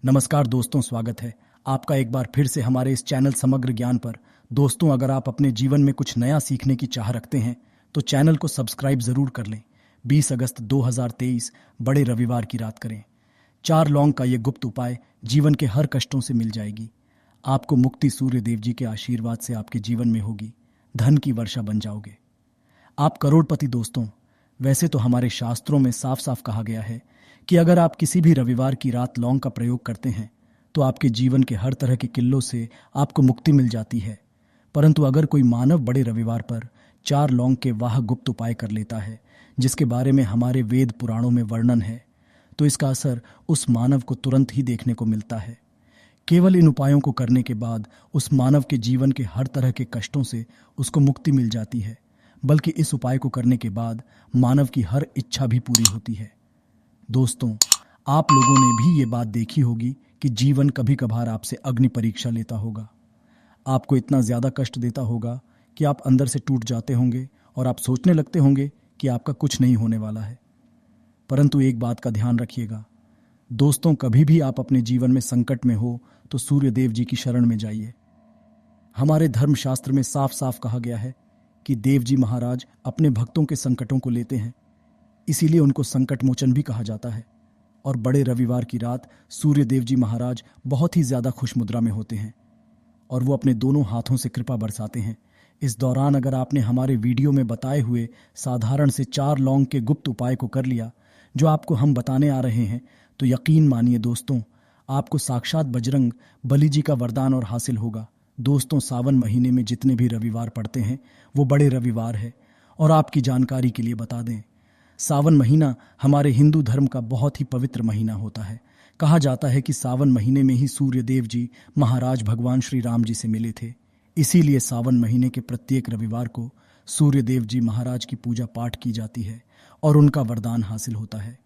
नमस्कार दोस्तों, स्वागत है आपका एक बार फिर से हमारे इस चैनल समग्र ज्ञान पर। दोस्तों, अगर आप अपने जीवन में कुछ नया सीखने की चाह रखते हैं तो चैनल को सब्सक्राइब जरूर कर लें। 20 अगस्त 2023 बड़े रविवार की रात करें। 4 लौंग का ये गुप्त उपाय जीवन के हर कष्टों से मिल जाएगी। आपको मुक्ति सूर्य देव जी के आशीर्वाद से आपके जीवन में होगी। धन की वर्षा बन जाओगे, आप करोड़पति। दोस्तों, वैसे तो हमारे शास्त्रों में साफ साफ कहा गया है कि अगर आप किसी भी रविवार की रात लौंग का प्रयोग करते हैं तो आपके जीवन के हर तरह के किल्लों से आपको मुक्ति मिल जाती है। परंतु अगर कोई मानव बड़े रविवार पर 4 लौंग के वाह गुप्त उपाय कर लेता है, जिसके बारे में हमारे वेद पुराणों में वर्णन है, तो इसका असर उस मानव को तुरंत ही देखने को मिलता है। केवल इन उपायों को करने के बाद उस मानव के जीवन के हर तरह के कष्टों से उसको मुक्ति मिल जाती है, बल्कि इस उपाय को करने के बाद मानव की हर इच्छा भी पूरी होती है। दोस्तों, आप लोगों ने भी ये बात देखी होगी कि जीवन कभी कभार आपसे अग्नि परीक्षा लेता होगा। आपको इतना ज़्यादा कष्ट देता होगा कि आप अंदर से टूट जाते होंगे और आप सोचने लगते होंगे कि आपका कुछ नहीं होने वाला है। परंतु एक बात का ध्यान रखिएगा दोस्तों, कभी भी आप अपने जीवन में संकट में हो तो सूर्य देव जी की शरण में जाइए। हमारे धर्मशास्त्र में साफ साफ कहा गया है कि देव जी महाराज अपने भक्तों के संकटों को लेते हैं, इसीलिए उनको संकट मोचन भी कहा जाता है। और बड़े रविवार की रात सूर्य देव जी महाराज बहुत ही ज्यादा खुश मुद्रा में होते हैं और वो अपने दोनों हाथों से कृपा बरसाते हैं। इस दौरान अगर आपने हमारे वीडियो में बताए हुए साधारण से 4 लौंग के गुप्त उपाय को कर लिया जो आपको हम बताने आ रहे हैं, तो यकीन मानिए दोस्तों, आपको साक्षात बजरंग बली जी का वरदान और हासिल होगा। दोस्तों, सावन महीने में जितने भी रविवार पड़ते हैं वो बड़े रविवार है। और आपकी जानकारी के लिए बता दें, सावन महीना हमारे हिंदू धर्म का बहुत ही पवित्र महीना होता है। कहा जाता है कि सावन महीने में ही सूर्य देव जी महाराज भगवान श्री राम जी से मिले थे। इसीलिए सावन महीने के प्रत्येक रविवार को सूर्य देव जी महाराज की पूजा पाठ की जाती है और उनका वरदान हासिल होता है।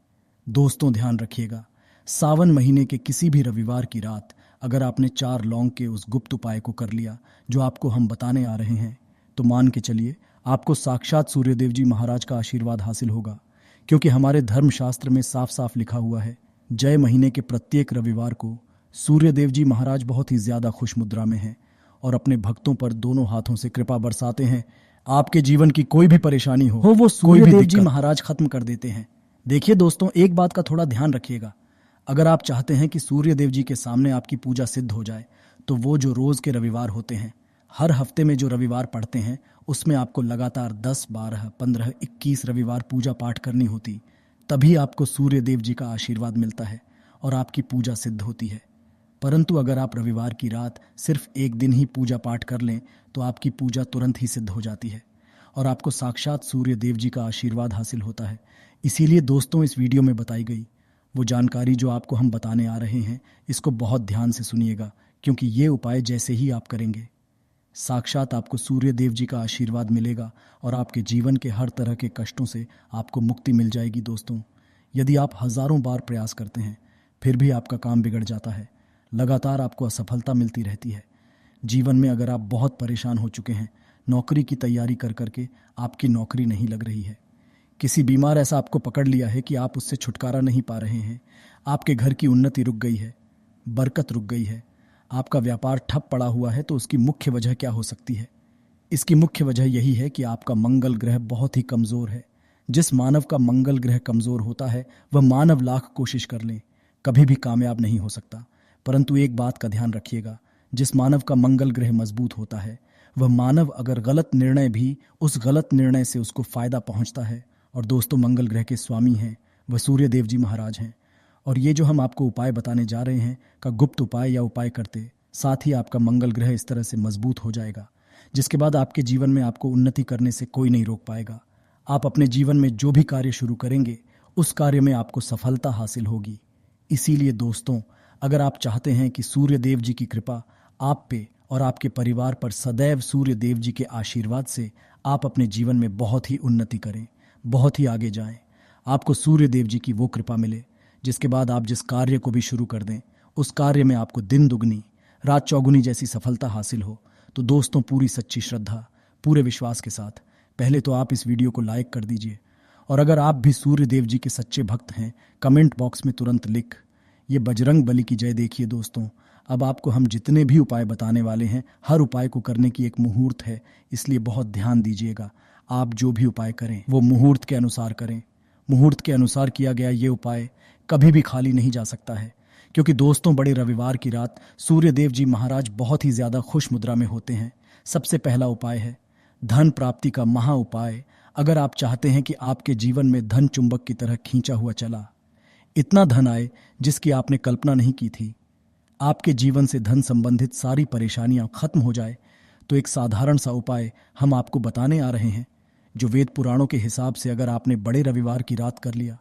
दोस्तों, ध्यान रखिएगा, सावन महीने के किसी भी रविवार की रात अगर आपने 4 लौंग के उस गुप्त उपाय को कर लिया जो आपको हम बताने आ रहे हैं, तो मान के चलिए आपको साक्षात सूर्यदेव जी महाराज का आशीर्वाद हासिल होगा। क्योंकि हमारे धर्मशास्त्र में साफ साफ लिखा हुआ है, जय महीने के प्रत्येक रविवार को सूर्यदेव जी महाराज बहुत ही ज्यादा खुश मुद्रा में हैं और अपने भक्तों पर दोनों हाथों से कृपा बरसाते हैं। आपके जीवन की कोई भी परेशानी हो वो सूर्यदेव जी महाराज खत्म कर देते हैं। देखिए दोस्तों, एक बात का थोड़ा ध्यान रखिएगा, अगर आप चाहते हैं कि सूर्यदेव जी के सामने आपकी पूजा सिद्ध हो जाए, तो वो जो रोज के रविवार होते हैं, हर हफ्ते में जो रविवार पड़ते हैं, उसमें आपको लगातार 10, 12, 15, 21 रविवार पूजा पाठ करनी होती। तभी आपको सूर्य देव जी का आशीर्वाद मिलता है और आपकी पूजा सिद्ध होती है। परंतु अगर आप रविवार की रात सिर्फ एक दिन ही पूजा पाठ कर लें तो आपकी पूजा तुरंत ही सिद्ध हो जाती है और आपको साक्षात सूर्य देव जी का आशीर्वाद हासिल होता है। इसीलिए दोस्तों, इस वीडियो में बताई गई वो जानकारी जो आपको हम बताने आ रहे हैं, इसको बहुत ध्यान से सुनिएगा, क्योंकि ये उपाय जैसे ही आप करेंगे, साक्षात आपको सूर्य देव जी का आशीर्वाद मिलेगा और आपके जीवन के हर तरह के कष्टों से आपको मुक्ति मिल जाएगी। दोस्तों, यदि आप हजारों बार प्रयास करते हैं फिर भी आपका काम बिगड़ जाता है, लगातार आपको असफलता मिलती रहती है, जीवन में अगर आप बहुत परेशान हो चुके हैं, नौकरी की तैयारी कर करके आपकी नौकरी नहीं लग रही है, किसी बीमार ऐसा आपको पकड़ लिया है कि आप उससे छुटकारा नहीं पा रहे हैं, आपके घर की उन्नति रुक गई है, बरकत रुक गई है, आपका व्यापार ठप पड़ा हुआ है, तो उसकी मुख्य वजह क्या हो सकती है? इसकी मुख्य वजह यही है कि आपका मंगल ग्रह बहुत ही कमजोर है। जिस मानव का मंगल ग्रह कमजोर होता है वह मानव लाख कोशिश कर ले कभी भी कामयाब नहीं हो सकता। परंतु एक बात का ध्यान रखिएगा, जिस मानव का मंगल ग्रह मजबूत होता है वह मानव अगर गलत निर्णय भी, उस गलत निर्णय से उसको फायदा पहुंचता है। और दोस्तों, मंगल ग्रह के स्वामी हैं वह सूर्य देव जी महाराज हैं। और ये जो हम आपको उपाय बताने जा रहे हैं का गुप्त उपाय या उपाय करते साथ ही आपका मंगल ग्रह इस तरह से मजबूत हो जाएगा, जिसके बाद आपके जीवन में आपको उन्नति करने से कोई नहीं रोक पाएगा। आप अपने जीवन में जो भी कार्य शुरू करेंगे उस कार्य में आपको सफलता हासिल होगी। इसीलिए दोस्तों, अगर आप चाहते हैं कि सूर्य देव जी की कृपा आप पे और आपके परिवार पर सदैव सूर्य देव जी के आशीर्वाद से आप अपने जीवन में बहुत ही उन्नति करें, बहुत ही आगे जाएं, आपको सूर्य देव जी की वो कृपा मिले जिसके बाद आप जिस कार्य को भी शुरू कर दें उस कार्य में आपको दिन दुगनी रात चौगुनी जैसी सफलता हासिल हो, तो दोस्तों, पूरी सच्ची श्रद्धा, पूरे विश्वास के साथ पहले तो आप इस वीडियो को लाइक कर दीजिए। और अगर आप भी सूर्य देव जी के सच्चे भक्त हैं, कमेंट बॉक्स में तुरंत लिख ये बजरंग बली की जय। देखिए दोस्तों, अब आपको हम जितने भी उपाय बताने वाले हैं, हर उपाय को करने की एक मुहूर्त है, इसलिए बहुत ध्यान दीजिएगा। आप जो भी उपाय करें वो मुहूर्त के अनुसार करें। मुहूर्त के अनुसार किया गया ये उपाय कभी भी खाली नहीं जा सकता है, क्योंकि दोस्तों बड़े रविवार की रात सूर्यदेव जी महाराज बहुत ही ज्यादा खुश मुद्रा में होते हैं। सबसे पहला उपाय है धन प्राप्ति का महा उपाय। अगर आप चाहते हैं कि आपके जीवन में धन चुंबक की तरह खींचा हुआ चला, इतना धन आए जिसकी आपने कल्पना नहीं की थी, आपके जीवन से धन संबंधित सारी परेशानियां खत्म हो जाए, तो एक साधारण सा उपाय हम आपको बताने आ रहे हैं, जो वेद पुराणों के हिसाब से अगर आपने बड़े रविवार की रात कर लिया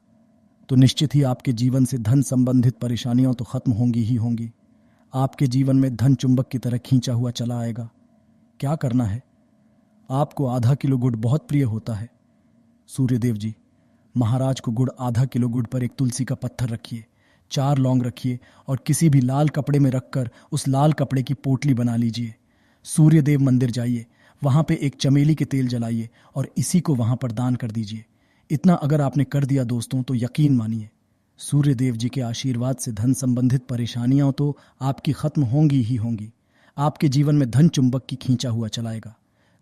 तो निश्चित ही आपके जीवन से धन संबंधित परेशानियां तो खत्म होंगी ही होंगी। आपके जीवन में धन चुंबक की तरह खींचा हुआ चला आएगा। क्या करना है? आपको आधा किलो गुड़ बहुत प्रिय होता है। सूर्यदेव जी महाराज को गुड़, आधा किलो गुड़ पर एक तुलसी का पत्थर रखिए, 4 लौंग रखिए और किसी भी लाल कपड़े में रखकर उस लाल कपड़े की पोटली बना लीजिए। सूर्यदेव मंदिर जाइए, वहां पे एक चमेली के तेल जलाइए और इसी को वहां पर दान कर दीजिए। इतना अगर आपने कर दिया दोस्तों, तो यकीन मानिए सूर्यदेव जी के आशीर्वाद से धन संबंधित परेशानियां तो आपकी खत्म होंगी ही होंगी। आपके जीवन में धन चुंबक की खींचा हुआ चलाएगा।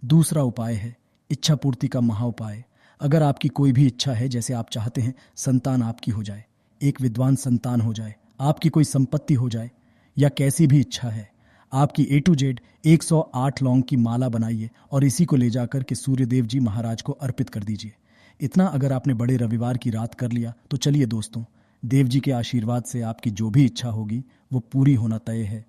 दूसरा उपाय है इच्छा पूर्ति का महा उपाय। अगर आपकी कोई भी इच्छा है, जैसे आप चाहते हैं संतान आपकी हो जाए, एक विद्वान संतान हो जाए, आपकी कोई संपत्ति हो जाए, या कैसी भी इच्छा है, आपकी A to Z 108 लौंग की माला बनाइए और इसी को ले जाकर के सूर्यदेव जी महाराज को अर्पित कर दीजिए। इतना अगर आपने बड़े रविवार की रात कर लिया तो चलिए दोस्तों, देव जी के आशीर्वाद से आपकी जो भी इच्छा होगी वो पूरी होना तय है,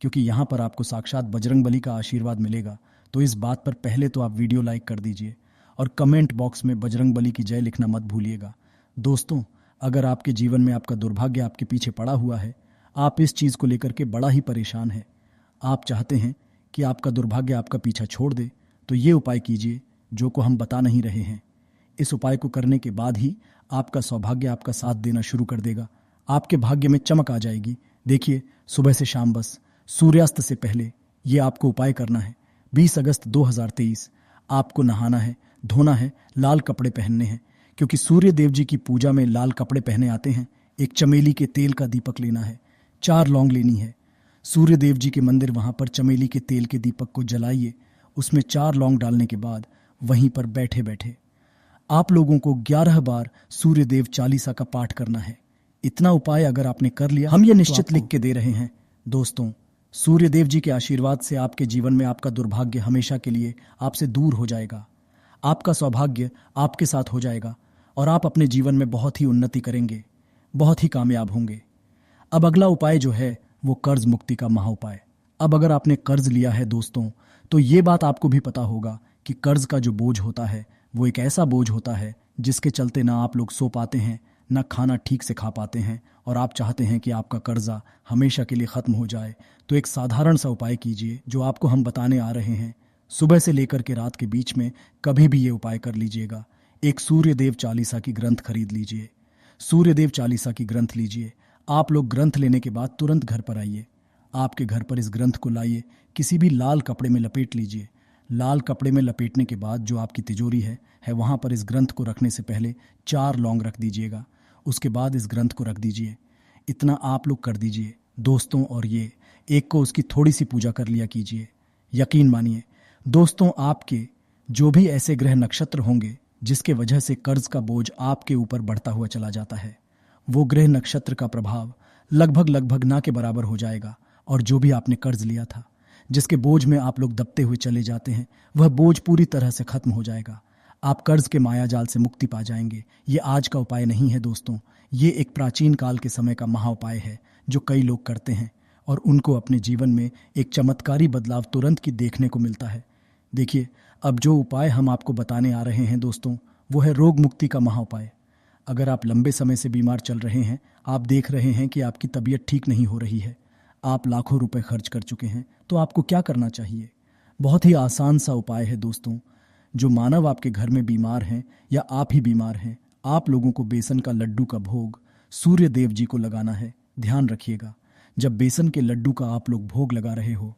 क्योंकि यहाँ पर आपको साक्षात बजरंग बली का आशीर्वाद मिलेगा। तो इस बात पर पहले तो आप वीडियो लाइक कर दीजिए और कमेंट बॉक्स में बजरंग बली की जय लिखना मत भूलिएगा। दोस्तों, अगर आपके जीवन में आपका दुर्भाग्य आपके पीछे पड़ा हुआ है, आप इस चीज़ को लेकर के बड़ा ही परेशान हैं, आप चाहते हैं कि आपका दुर्भाग्य आपका पीछा छोड़ दे, तो ये उपाय कीजिए जो को हम बता नहीं रहे हैं। इस उपाय को करने के बाद ही आपका सौभाग्य आपका साथ देना शुरू कर देगा। आपके भाग्य में चमक आ जाएगी। देखिए, सुबह से शाम, बस सूर्यास्त से पहले ये आपको उपाय करना है। 20 अगस्त 2023 आपको नहाना है, धोना है, लाल कपड़े पहनने हैं, क्योंकि सूर्य देव जी की पूजा में लाल कपड़े पहने आते हैं। एक चमेली के तेल का दीपक लेना है, 4 लौंग लेनी है। सूर्य देव जी के मंदिर वहां पर चमेली के तेल के दीपक को जलाइए। उसमें 4 लौंग डालने के बाद वहीं पर बैठे बैठे आप लोगों को 11 बार सूर्य देव चालीसा का पाठ करना है। इतना उपाय अगर आपने कर लिया, हम ये निश्चित लिख के दे रहे हैं दोस्तों, सूर्य देव जी के आशीर्वाद से आपके जीवन में आपका दुर्भाग्य हमेशा के लिए आपसे दूर हो जाएगा। आपका सौभाग्य आपके साथ हो जाएगा और आप अपने जीवन में बहुत ही उन्नति करेंगे, बहुत ही कामयाब होंगे। अब अगला उपाय जो है वो कर्ज मुक्ति का महा उपाय। अब अगर आपने कर्ज लिया है दोस्तों, तो ये बात आपको भी पता होगा कि कर्ज का जो बोझ होता है वो एक ऐसा बोझ होता है जिसके चलते ना आप लोग सो पाते हैं, ना खाना ठीक से खा पाते हैं, और आप चाहते हैं कि आपका कर्जा हमेशा के लिए खत्म हो जाए। तो एक साधारण सा उपाय कीजिए जो आपको हम बताने आ रहे हैं। सुबह से लेकर के रात के बीच में कभी भी ये उपाय कर लीजिएगा। एक सूर्यदेव चालीसा की ग्रंथ खरीद लीजिए, सूर्यदेव चालीसा की ग्रंथ लीजिए। आप लोग ग्रंथ लेने के बाद तुरंत घर पर आइए, आपके घर पर इस ग्रंथ को लाइए, किसी भी लाल कपड़े में लपेट लीजिए। लाल कपड़े में लपेटने के बाद जो आपकी तिजोरी है वहां पर इस ग्रंथ को रखने से पहले 4 लौंग रख दीजिएगा। उसके बाद इस ग्रंथ को रख दीजिए। इतना आप लोग कर दीजिए दोस्तों, और ये एक को उसकी थोड़ी सी पूजा कर लिया कीजिए। यकीन मानिए दोस्तों, आपके जो भी ऐसे ग्रह नक्षत्र होंगे जिसके वजह से कर्ज का बोझ आपके ऊपर बढ़ता हुआ चला जाता है, वो ग्रह नक्षत्र का प्रभाव लगभग ना के बराबर हो जाएगा, और जो भी आपने कर्ज लिया था जिसके बोझ में आप लोग दबते हुए चले जाते हैं, वह बोझ पूरी तरह से खत्म हो जाएगा। आप कर्ज के माया जाल से मुक्ति पा जाएंगे। ये आज का उपाय नहीं है दोस्तों, ये एक प्राचीन काल के समय का महा उपाय है जो कई लोग करते हैं और उनको अपने जीवन में एक चमत्कारी बदलाव तुरंत की देखने को मिलता है। देखिए, अब जो उपाय हम आपको बताने आ रहे हैं दोस्तों, वो है रोग मुक्ति का महा उपाय। अगर आप लंबे समय से बीमार चल रहे हैं, आप देख रहे हैं कि आपकी तबीयत ठीक नहीं हो रही है, आप लाखों रुपए खर्च कर चुके हैं, तो आपको क्या करना चाहिए? बहुत ही आसान सा उपाय है दोस्तों। जो मानव आपके घर में बीमार हैं या आप ही बीमार हैं, आप लोगों को बेसन का लड्डू का भोग सूर्य देव जी को लगाना है। ध्यान रखिएगा, जब बेसन के लड्डू का आप लोग भोग लगा रहे हो,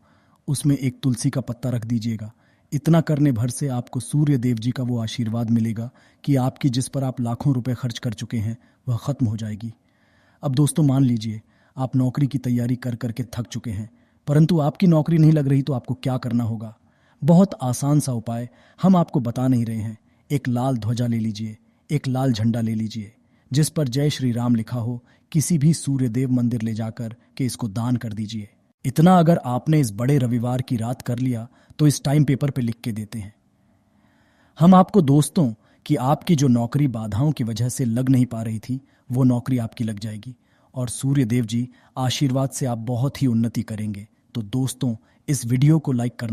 उसमें एक तुलसी का पत्ता रख दीजिएगा। इतना करने भर से आपको सूर्य देव जी का वो आशीर्वाद मिलेगा कि आपकी जिस पर आप लाखों रुपए खर्च कर चुके हैं वह खत्म हो जाएगी। अब दोस्तों मान लीजिए आप नौकरी की तैयारी कर करके थक चुके हैं, परंतु आपकी नौकरी नहीं लग रही तो आपको क्या करना होगा? बहुत आसान सा उपाय हम आपको बता नहीं रहे हैं। एक लाल ध्वजा ले लीजिए, एक लाल झंडा ले लीजिए जिस पर जय श्री राम लिखा हो, किसी भी सूर्यदेव मंदिर ले जाकर के इसको दान कर दीजिए। इतना अगर आपने इस बड़े रविवार की रात कर लिया तो इस टाइम पेपर पे लिख के देते हैं हम आपको दोस्तों कि आपकी जो नौकरी बाधाओं की वजह से लग नहीं पा रही थी वो नौकरी आपकी लग जाएगी और सूर्यदेव जी आशीर्वाद से आप बहुत ही उन्नति करेंगे। तो दोस्तों, इस वीडियो को लाइक करना